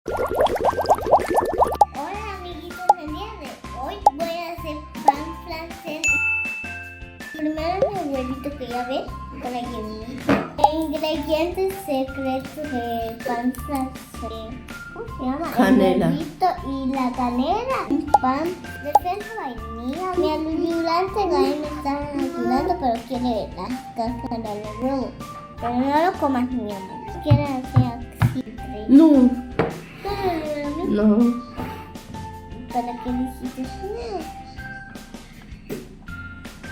Hola amiguitos, el día de hoy voy a hacer pan francés. Primero mi abuelito que ya ven con la llenita. Ingredientes secretos del pan francés. ¿Cómo se llama? Canela. El huevito y la canela. Un pan de fresa vainilla. Mi ayudante ahí me está ayudando, pero quiere la cáscara del huevo. Pero no lo comas, mi amor. Quiere hacer así. No, No. no. ¿Para qué dijiste eso?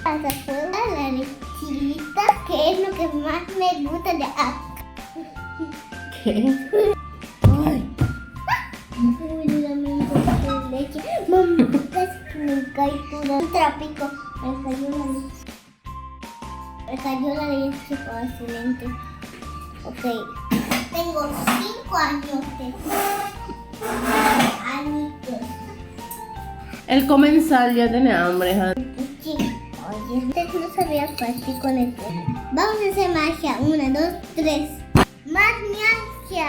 Hasta fue la lechita, que es lo que más me gusta de acá. ¿Qué? Ay, Uy, la mía con leche. Mamá, casi me cae toda. Un trapico. Me cayó la leche. Me cayó la leche fácilmente. Ok. Tengo 5 años de añitos. el comensal ya tiene hambre, Han. Sí. Oye, usted no sabía fácil con esto. Vamos a hacer magia. 1, 2, 3. ¡Magia!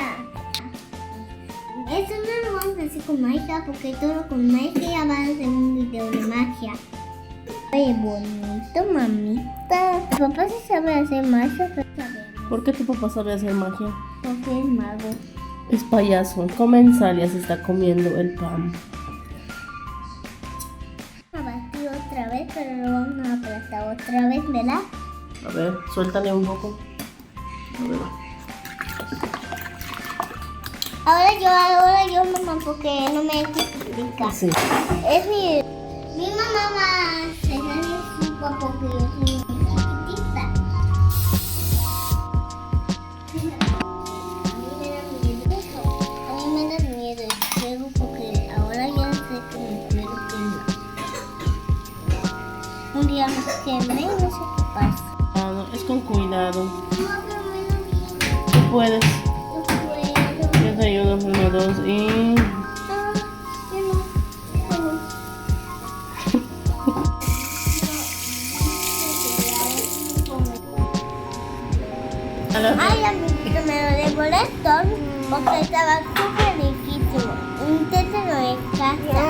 Esto no lo vamos a hacer con magia porque todo con magia ya va a ser un video de magia. Oye, bonito, mamita. Mi papá sí sabe hacer magia, pero sabemos. ¿Por qué tu papá sabe hacer magia? Porque es mago. Es payaso. El comensal ya se está comiendo el pan. A batir otra vez, pero lo vamos a aplastar otra vez, ¿verdad? A ver, suéltale un poco. A ver. Ahora yo, mamá, porque no me explica. Sí. Es mi mamá se hace un poco porque yo soy muy chiquitita. A mí me da miedo eso. A mí me da miedo el fuego porque ahora ya sé que me puedo quemar. Un día me quemé y no sé qué pasa. Ah, no, es con cuidado. No, pero me da miedo. Tú puedes. Yo puedo. Yo te ayudo. 1, 2 y... Ah, yo no. Ay, amiguito, me lo devolé porque estaba súper riquísimo. Inténtalo en casa.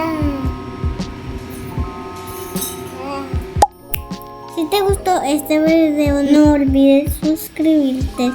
Si te gustó este video, no olvides suscribirte.